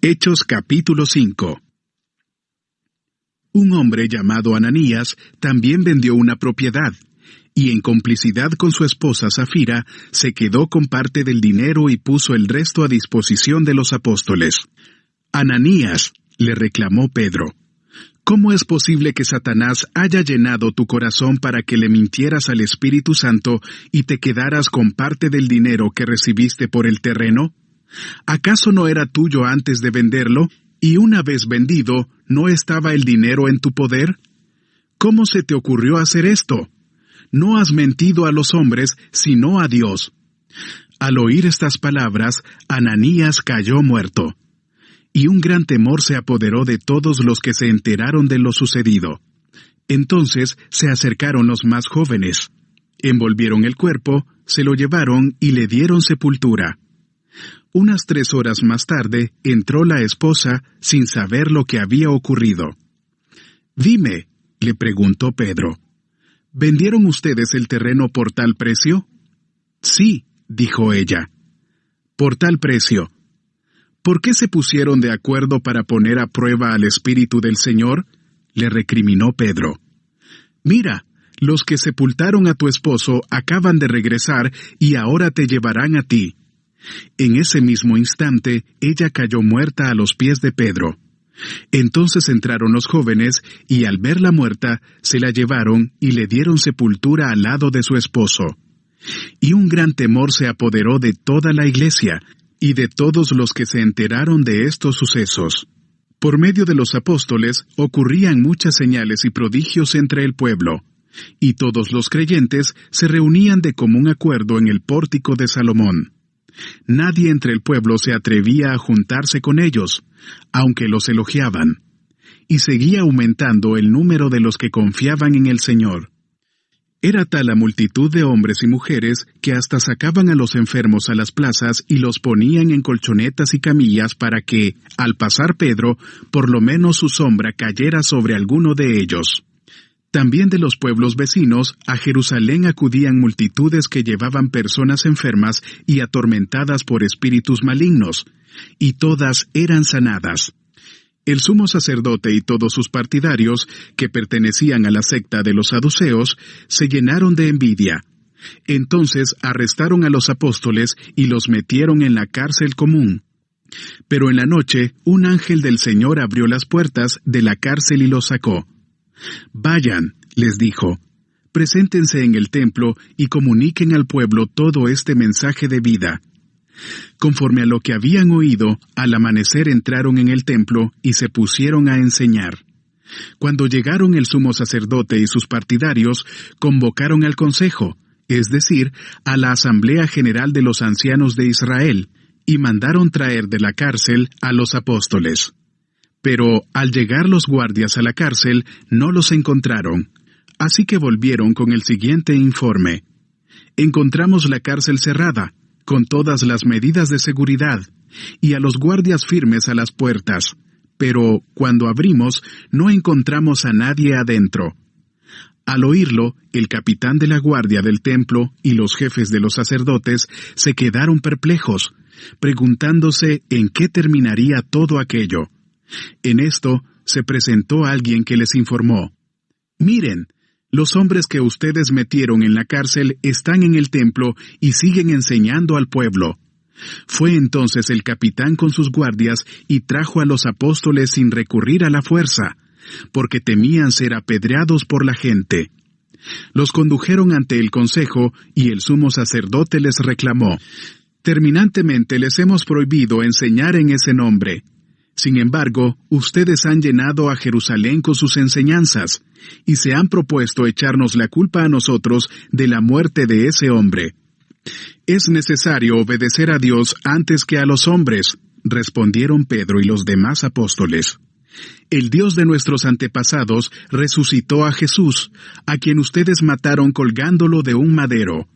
Hechos capítulo 5. Un hombre llamado Ananías también vendió una propiedad, y en complicidad con su esposa Safira, se quedó con parte del dinero y puso el resto a disposición de los apóstoles. Ananías, le reclamó Pedro, ¿cómo es posible que Satanás haya llenado tu corazón para que le mintieras al Espíritu Santo y te quedaras con parte del dinero que recibiste por el terreno? ¿Acaso no era tuyo antes de venderlo, y una vez vendido, no estaba el dinero en tu poder? ¿Cómo se te ocurrió hacer esto? No has mentido a los hombres, sino a Dios. Al oír estas palabras, Ananías cayó muerto. Y un gran temor se apoderó de todos los que se enteraron de lo sucedido. Entonces se acercaron los más jóvenes. Envolvieron el cuerpo, se lo llevaron y le dieron sepultura. Unas 3 horas más tarde, entró la esposa sin saber lo que había ocurrido. «Dime», le preguntó Pedro, ¿vendieron ustedes el terreno por tal precio? «Sí», dijo ella. «¿Por tal precio? ¿Por qué se pusieron de acuerdo para poner a prueba al Espíritu del Señor?», le recriminó Pedro. «Mira, los que sepultaron a tu esposo acaban de regresar y ahora te llevarán a ti». En ese mismo instante, ella cayó muerta a los pies de Pedro. Entonces entraron los jóvenes, y al verla muerta, se la llevaron y le dieron sepultura al lado de su esposo. Y un gran temor se apoderó de toda la iglesia, y de todos los que se enteraron de estos sucesos. Por medio de los apóstoles, ocurrían muchas señales y prodigios entre el pueblo, y todos los creyentes se reunían de común acuerdo en el pórtico de Salomón. Nadie entre el pueblo se atrevía a juntarse con ellos, aunque los elogiaban, y seguía aumentando el número de los que confiaban en el Señor. Era tal la multitud de hombres y mujeres que hasta sacaban a los enfermos a las plazas y los ponían en colchonetas y camillas para que, al pasar Pedro, por lo menos su sombra cayera sobre alguno de ellos. También de los pueblos vecinos, a Jerusalén acudían multitudes que llevaban personas enfermas y atormentadas por espíritus malignos, y todas eran sanadas. El sumo sacerdote y todos sus partidarios, que pertenecían a la secta de los saduceos, se llenaron de envidia. Entonces arrestaron a los apóstoles y los metieron en la cárcel común. Pero en la noche, un ángel del Señor abrió las puertas de la cárcel y los sacó. «Vayan», les dijo, «preséntense en el templo y comuniquen al pueblo todo este mensaje de vida». Conforme a lo que habían oído, al amanecer entraron en el templo y se pusieron a enseñar. Cuando llegaron el sumo sacerdote y sus partidarios, convocaron al consejo, es decir, a la asamblea general de los ancianos de Israel, y mandaron traer de la cárcel a los apóstoles. Pero al llegar los guardias a la cárcel, no los encontraron. Así que volvieron con el siguiente informe. «Encontramos la cárcel cerrada, con todas las medidas de seguridad, y a los guardias firmes a las puertas. Pero cuando abrimos, no encontramos a nadie adentro». Al oírlo, el capitán de la guardia del templo y los jefes de los sacerdotes se quedaron perplejos, preguntándose en qué terminaría todo aquello. En esto se presentó alguien que les informó: «Miren, los hombres que ustedes metieron en la cárcel están en el templo y siguen enseñando al pueblo». Fue entonces el capitán con sus guardias y trajo a los apóstoles sin recurrir a la fuerza, porque temían ser apedreados por la gente. Los condujeron ante el consejo y el sumo sacerdote les reclamó: «Terminantemente les hemos prohibido enseñar en ese nombre. Sin embargo, ustedes han llenado a Jerusalén con sus enseñanzas, y se han propuesto echarnos la culpa a nosotros de la muerte de ese hombre». «Es necesario obedecer a Dios antes que a los hombres», respondieron Pedro y los demás apóstoles. «El Dios de nuestros antepasados resucitó a Jesús, a quien ustedes mataron colgándolo de un madero.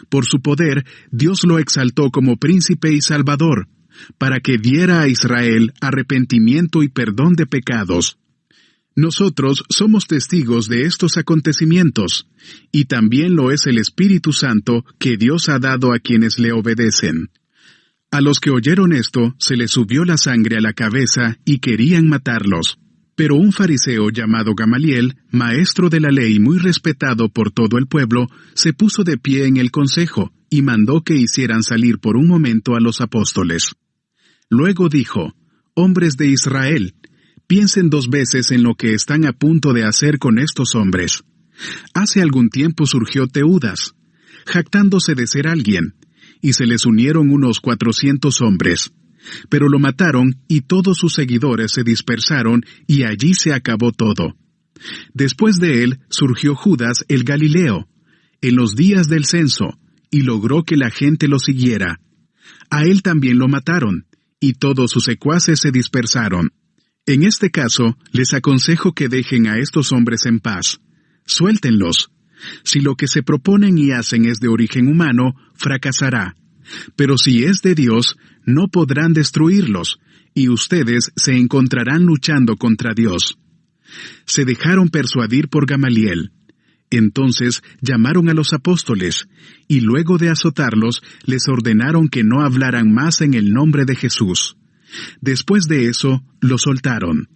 Por su poder, Dios lo exaltó como príncipe y salvador, para que diera a Israel arrepentimiento y perdón de pecados. Nosotros somos testigos de estos acontecimientos, y también lo es el Espíritu Santo que Dios ha dado a quienes le obedecen. A los que oyeron esto, se les subió la sangre a la cabeza y querían matarlos. Pero un fariseo llamado Gamaliel, maestro de la ley muy respetado por todo el pueblo, se puso de pie en el consejo y mandó que hicieran salir por un momento a los apóstoles. Luego dijo: «Hombres de Israel, piensen 2 veces en lo que están a punto de hacer con estos hombres. Hace algún tiempo surgió Teudas, jactándose de ser alguien, y se les unieron unos 400 hombres. Pero lo mataron y todos sus seguidores se dispersaron y allí se acabó todo. Después de él surgió Judas el Galileo, en los días del censo, y logró que la gente lo siguiera. A él también lo mataron, y todos sus secuaces se dispersaron. En este caso, les aconsejo que dejen a estos hombres en paz. Suéltenlos. Si lo que se proponen y hacen es de origen humano, fracasará. Pero si es de Dios, no podrán destruirlos, y ustedes se encontrarán luchando contra Dios». Se dejaron persuadir por Gamaliel. Entonces llamaron a los apóstoles, y luego de azotarlos, les ordenaron que no hablaran más en el nombre de Jesús. Después de eso, los soltaron.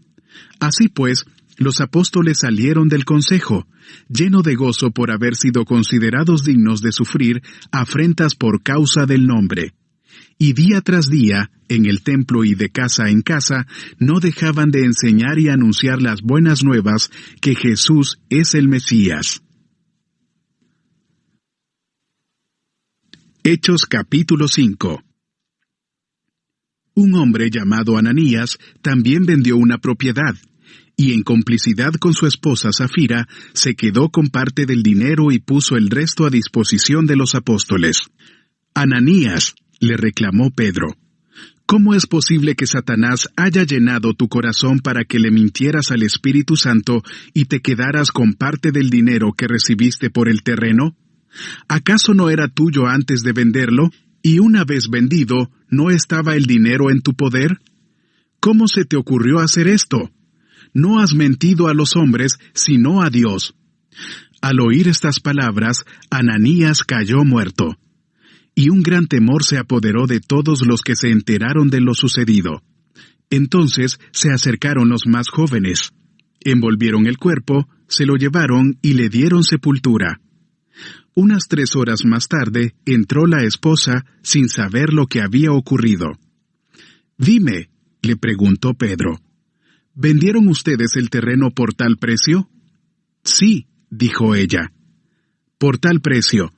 Así pues, los apóstoles salieron del consejo, lleno de gozo por haber sido considerados dignos de sufrir afrentas por causa del nombre. Y día tras día, en el templo y de casa en casa, no dejaban de enseñar y anunciar las buenas nuevas que Jesús es el Mesías. Hechos capítulo 5. Un hombre llamado Ananías también vendió una propiedad, y en complicidad con su esposa Safira, se quedó con parte del dinero y puso el resto a disposición de los apóstoles. «Ananías», le reclamó Pedro, «¿cómo es posible que Satanás haya llenado tu corazón para que le mintieras al Espíritu Santo y te quedaras con parte del dinero que recibiste por el terreno? ¿Acaso no era tuyo antes de venderlo? Y una vez vendido, ¿no estaba el dinero en tu poder? ¿Cómo se te ocurrió hacer esto? No has mentido a los hombres, sino a Dios». Al oír estas palabras, Ananías cayó muerto. Y un gran temor se apoderó de todos los que se enteraron de lo sucedido. Entonces se acercaron los más jóvenes. Envolvieron el cuerpo, se lo llevaron y le dieron sepultura. Unas 3 horas más tarde entró la esposa sin saber lo que había ocurrido. «Dime», le preguntó Pedro, ¿vendieron ustedes el terreno por tal precio? «Sí», dijo ella. «Por tal precio.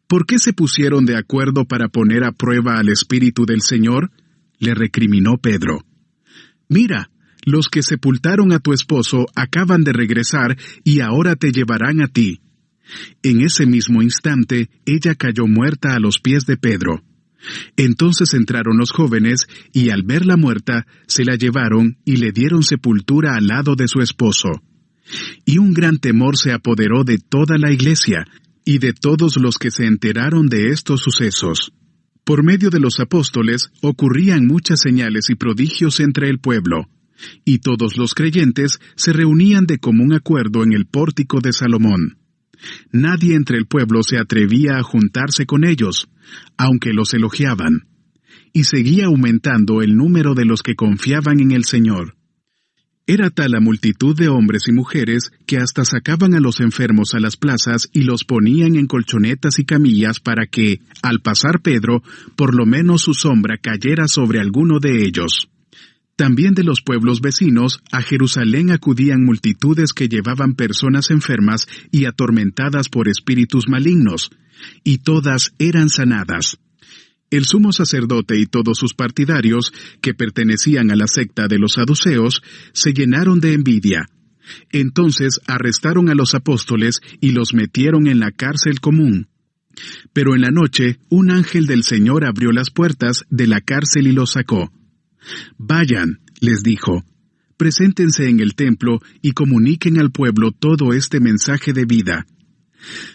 ¿Por qué se pusieron de acuerdo para poner a prueba al Espíritu del Señor?», le recriminó Pedro. «Mira, los que sepultaron a tu esposo acaban de regresar y ahora te llevarán a ti». En ese mismo instante, ella cayó muerta a los pies de Pedro. Entonces entraron los jóvenes, y al verla muerta, se la llevaron y le dieron sepultura al lado de su esposo. Y un gran temor se apoderó de toda la iglesia, y de todos los que se enteraron de estos sucesos. Por medio de los apóstoles, ocurrían muchas señales y prodigios entre el pueblo, y todos los creyentes se reunían de común acuerdo en el pórtico de Salomón. Nadie entre el pueblo se atrevía a juntarse con ellos, aunque los elogiaban. Y seguía aumentando el número de los que confiaban en el Señor. Era tal la multitud de hombres y mujeres que hasta sacaban a los enfermos a las plazas y los ponían en colchonetas y camillas para que, al pasar Pedro, por lo menos su sombra cayera sobre alguno de ellos. También de los pueblos vecinos, a Jerusalén acudían multitudes que llevaban personas enfermas y atormentadas por espíritus malignos, y todas eran sanadas. El sumo sacerdote y todos sus partidarios, que pertenecían a la secta de los saduceos, se llenaron de envidia. Entonces arrestaron a los apóstoles y los metieron en la cárcel común. Pero en la noche, un ángel del Señor abrió las puertas de la cárcel y los sacó. «Vayan», les dijo, «preséntense en el templo y comuniquen al pueblo todo este mensaje de vida».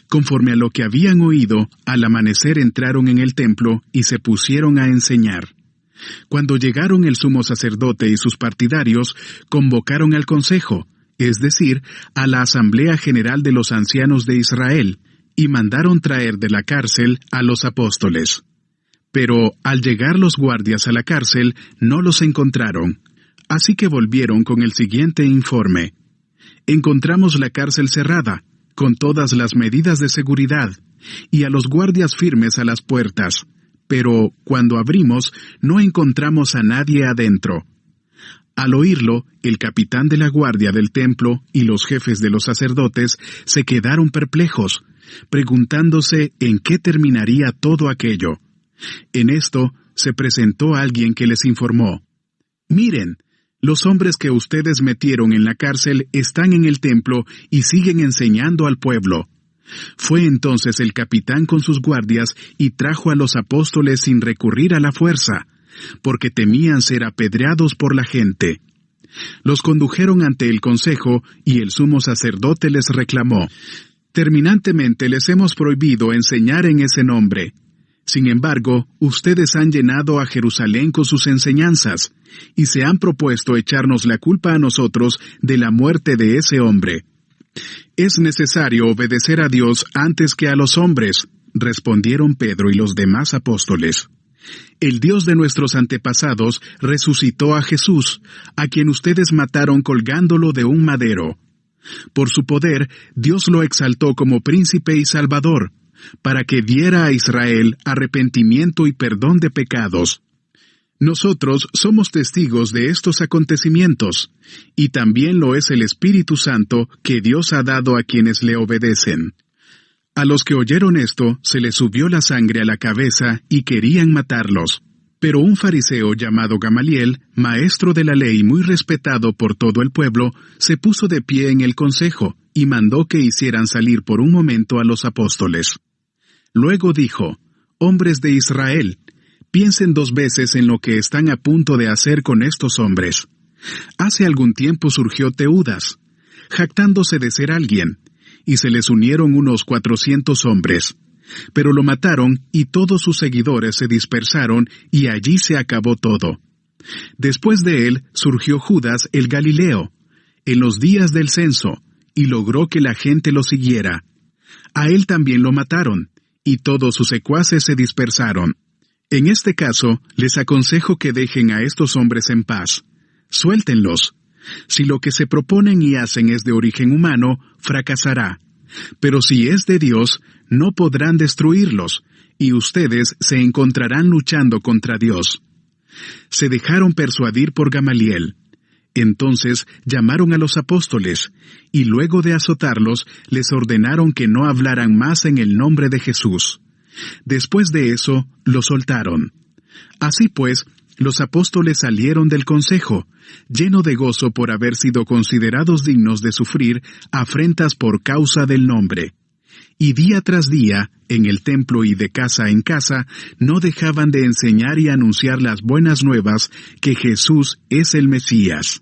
Conforme a lo que habían oído, al amanecer entraron en el templo y se pusieron a enseñar. Cuando llegaron el sumo sacerdote y sus partidarios, convocaron al consejo, es decir, a la asamblea general de los ancianos de Israel, y mandaron traer de la cárcel a los apóstoles. Pero al llegar los guardias a la cárcel, no los encontraron. Así que volvieron con el siguiente informe. Encontramos la cárcel cerrada, con todas las medidas de seguridad, y a los guardias firmes a las puertas. Pero cuando abrimos, no encontramos a nadie adentro. Al oírlo, el capitán de la guardia del templo y los jefes de los sacerdotes se quedaron perplejos, preguntándose en qué terminaría todo aquello. En esto se presentó alguien que les informó: «Miren, los hombres que ustedes metieron en la cárcel están en el templo y siguen enseñando al pueblo». Fue entonces el capitán con sus guardias y trajo a los apóstoles sin recurrir a la fuerza, porque temían ser apedreados por la gente. Los condujeron ante el consejo y el sumo sacerdote les reclamó: «Terminantemente les hemos prohibido enseñar en ese nombre. Sin embargo, ustedes han llenado a Jerusalén con sus enseñanzas, y se han propuesto echarnos la culpa a nosotros de la muerte de ese hombre». «Es necesario obedecer a Dios antes que a los hombres», respondieron Pedro y los demás apóstoles. «El Dios de nuestros antepasados resucitó a Jesús, a quien ustedes mataron colgándolo de un madero. Por su poder, Dios lo exaltó como príncipe y salvador, para que diera a Israel arrepentimiento y perdón de pecados. Nosotros somos testigos de estos acontecimientos, y también lo es el Espíritu Santo que Dios ha dado a quienes le obedecen». A los que oyeron esto, se les subió la sangre a la cabeza y querían matarlos. Pero un fariseo llamado Gamaliel, maestro de la ley muy respetado por todo el pueblo, se puso de pie en el consejo y mandó que hicieran salir por un momento a los apóstoles. Luego dijo: «Hombres de Israel, piensen 2 veces en lo que están a punto de hacer con estos hombres. Hace algún tiempo surgió Teudas, jactándose de ser alguien, y se les unieron unos 400 hombres. Pero lo mataron y todos sus seguidores se dispersaron y allí se acabó todo. Después de él surgió Judas el Galileo, en los días del censo, y logró que la gente lo siguiera. A él también lo mataron, y todos sus secuaces se dispersaron. En este caso, les aconsejo que dejen a estos hombres en paz. Suéltenlos. Si lo que se proponen y hacen es de origen humano, fracasará. Pero si es de Dios, no podrán destruirlos, y ustedes se encontrarán luchando contra Dios». Se dejaron persuadir por Gamaliel. Entonces llamaron a los apóstoles, y luego de azotarlos, les ordenaron que no hablaran más en el nombre de Jesús. Después de eso, los soltaron. Así pues, los apóstoles salieron del consejo, lleno de gozo por haber sido considerados dignos de sufrir afrentas por causa del nombre. Y día tras día, en el templo y de casa en casa, no dejaban de enseñar y anunciar las buenas nuevas que Jesús es el Mesías.